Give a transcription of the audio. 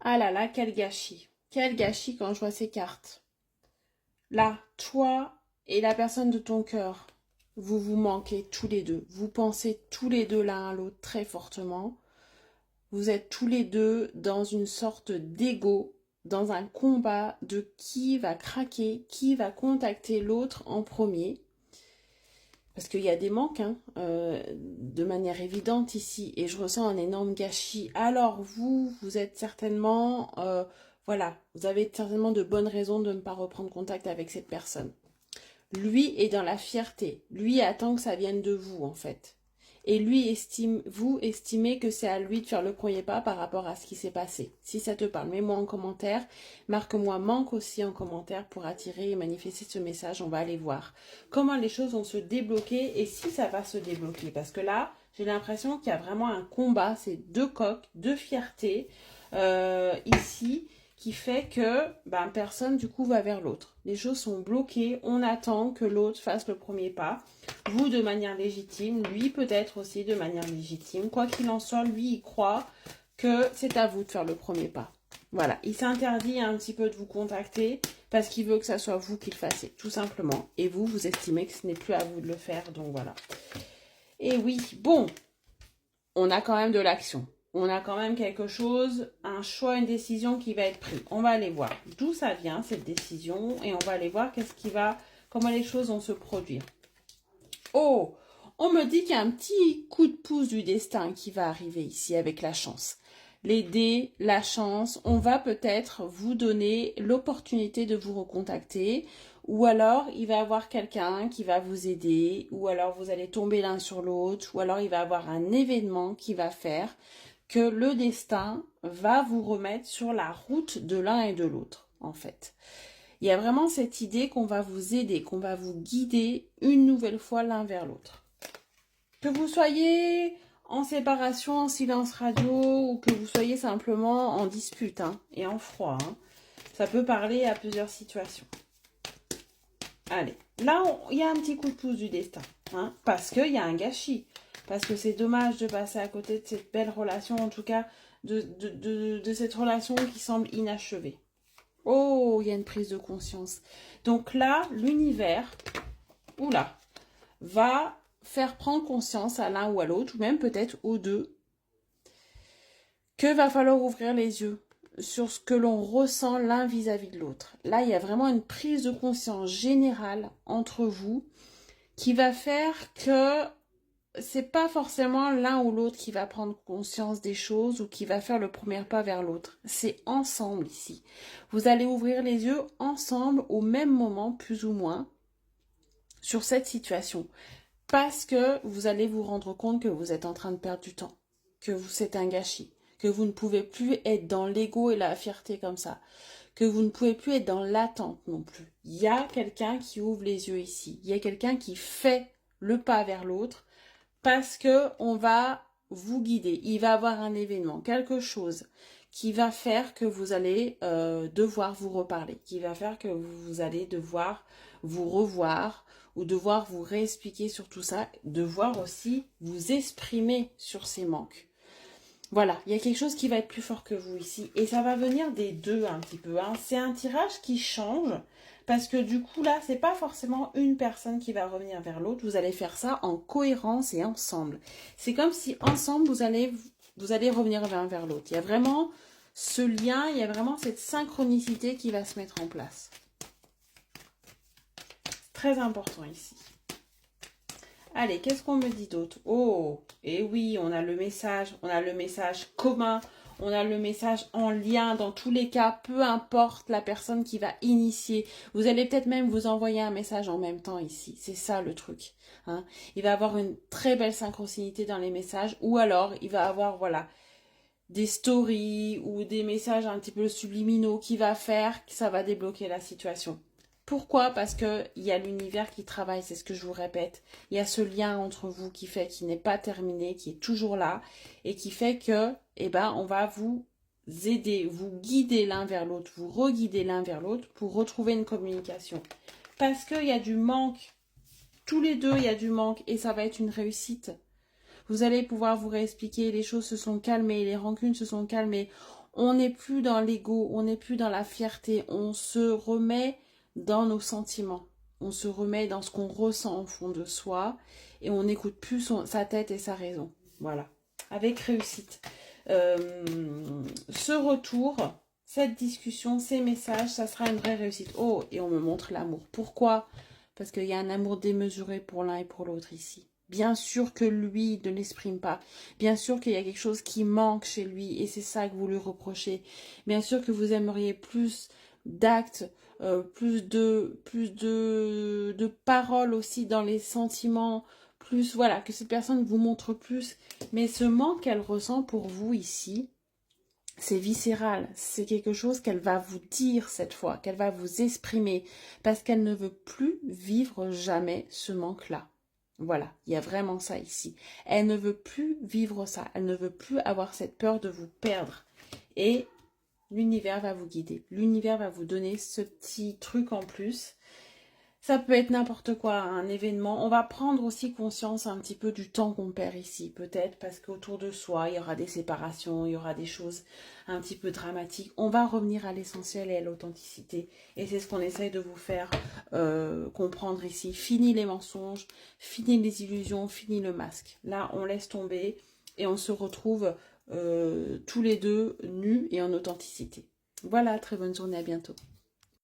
Ah là là, quel gâchis. Quel gâchis quand je vois ces cartes. Là, toi et la personne de ton cœur, vous vous manquez tous les deux. Vous pensez tous les deux l'un à l'autre très fortement. Vous êtes tous les deux dans une sorte d'ego, dans un combat de qui va craquer, qui va contacter l'autre en premier. Parce qu'il y a des manques, hein, de manière évidente ici, et je ressens un énorme gâchis. Alors vous êtes certainement, voilà, vous avez certainement de bonnes raisons de ne pas reprendre contact avec cette personne. Lui est dans la fierté. Lui attend que ça vienne de vous, en fait. Et lui vous estimez que c'est à lui de faire le premier pas par rapport à ce qui s'est passé. Si ça te parle, mets-moi en commentaire. Marque-moi manque aussi en commentaire pour attirer et manifester ce message. On va aller voir comment les choses vont se débloquer et si ça va se débloquer. Parce que là, j'ai l'impression qu'il y a vraiment un combat. C'est deux coqs, deux fiertés ici qui fait que personne du coup va vers l'autre. Les choses sont bloquées, on attend que l'autre fasse le premier pas. Vous de manière légitime, lui peut-être aussi de manière légitime. Quoi qu'il en soit, lui il croit que c'est à vous de faire le premier pas. Voilà, il s'interdit un petit peu de vous contacter parce qu'il veut que ça soit vous qui le fassiez, tout simplement. Et vous, vous estimez que ce n'est plus à vous de le faire, donc voilà. Et oui, bon, on a quand même de l'action. On a quand même quelque chose, un choix, une décision qui va être prise. On va aller voir d'où ça vient, cette décision, et on va aller voir comment les choses vont se produire. Oh, on me dit qu'il y a un petit coup de pouce du destin qui va arriver ici avec la chance. Les dés, la chance, on va peut-être vous donner l'opportunité de vous recontacter, ou alors il va y avoir quelqu'un qui va vous aider, ou alors vous allez tomber l'un sur l'autre, ou alors il va y avoir un événement qui va faire que le destin va vous remettre sur la route de l'un et de l'autre, en fait. Il y a vraiment cette idée qu'on va vous aider, qu'on va vous guider une nouvelle fois l'un vers l'autre. Que vous soyez en séparation, en silence radio, ou que vous soyez simplement en dispute et en froid, ça peut parler à plusieurs situations. Allez, là, il y a un petit coup de pouce du destin, parce qu'il y a un gâchis. Parce que c'est dommage de passer à côté de cette belle relation, en tout cas de cette relation qui semble inachevée. Oh, il y a une prise de conscience. Donc là, l'univers, va faire prendre conscience à l'un ou à l'autre, ou même peut-être aux deux, que va falloir ouvrir les yeux sur ce que l'on ressent l'un vis-à-vis de l'autre. Là, il y a vraiment une prise de conscience générale entre vous qui va faire que c'est pas forcément l'un ou l'autre qui va prendre conscience des choses ou qui va faire le premier pas vers l'autre. C'est ensemble ici. Vous allez ouvrir les yeux ensemble au même moment, plus ou moins, sur cette situation. Parce que vous allez vous rendre compte que vous êtes en train de perdre du temps, que c'est un gâchis, que vous ne pouvez plus être dans l'ego et la fierté comme ça, que vous ne pouvez plus être dans l'attente non plus. Il y a quelqu'un qui ouvre les yeux ici, il y a quelqu'un qui fait le pas vers l'autre, parce que on va vous guider. Il va y avoir un événement, quelque chose qui va faire que vous allez devoir vous reparler, qui va faire que vous allez devoir vous revoir ou devoir vous réexpliquer sur tout ça, devoir aussi vous exprimer sur ces manques. Voilà, il y a quelque chose qui va être plus fort que vous ici. Et ça va venir des deux un petit peu. C'est un tirage qui change. Parce que du coup, là, c'est pas forcément une personne qui va revenir vers l'autre. Vous allez faire ça en cohérence et ensemble. C'est comme si ensemble, vous allez revenir vers l'autre. Il y a vraiment ce lien, il y a vraiment cette synchronicité qui va se mettre en place. Très important ici. Allez, qu'est-ce qu'on me dit d'autre? Oh, et oui, on a le message commun, on a le message en lien dans tous les cas, peu importe la personne qui va initier. Vous allez peut-être même vous envoyer un message en même temps ici, c'est ça le truc. Il va y avoir une très belle synchronicité dans les messages, ou alors il va y avoir, des stories ou des messages un petit peu subliminaux qui va faire que ça va débloquer la situation. Pourquoi? Parce que il y a l'univers qui travaille, c'est ce que je vous répète. Il y a ce lien entre vous qui n'est pas terminé, qui est toujours là et qui fait que, on va vous aider, vous guider l'un vers l'autre, vous reguider l'un vers l'autre pour retrouver une communication. Parce qu'il y a du manque. Tous les deux, il y a du manque et ça va être une réussite. Vous allez pouvoir vous réexpliquer, les choses se sont calmées, les rancunes se sont calmées. On n'est plus dans l'ego, on n'est plus dans la fierté, on se remet dans nos sentiments. On se remet dans ce qu'on ressent au fond de soi et on n'écoute plus sa tête et sa raison. Voilà, avec réussite. Ce retour, cette discussion, ces messages, ça sera une vraie réussite. Oh, et on me montre l'amour. Pourquoi? Parce qu'il y a un amour démesuré pour l'un et pour l'autre ici. Bien sûr que lui ne l'exprime pas. Bien sûr qu'il y a quelque chose qui manque chez lui et c'est ça que vous lui reprochez. Bien sûr que vous aimeriez plus d'actes, plus de paroles aussi dans les sentiments, plus, voilà, que cette personne vous montre plus. Mais ce manque qu'elle ressent pour vous ici, c'est viscéral, c'est quelque chose qu'elle va vous dire cette fois, qu'elle va vous exprimer, parce qu'elle ne veut plus vivre jamais ce manque-là. Voilà, il y a vraiment ça ici. Elle ne veut plus vivre ça, elle ne veut plus avoir cette peur de vous perdre. Et l'univers va vous guider, l'univers va vous donner ce petit truc en plus. Ça peut être n'importe quoi, un événement. On va prendre aussi conscience un petit peu du temps qu'on perd ici, peut-être parce qu'autour de soi, il y aura des séparations, il y aura des choses un petit peu dramatiques. On va revenir à l'essentiel et à l'authenticité. Et c'est ce qu'on essaye de vous faire comprendre ici. Fini les mensonges, fini les illusions, fini le masque. Là, on laisse tomber et on se retrouve tous les deux nus et en authenticité. Voilà, très bonne journée, à bientôt.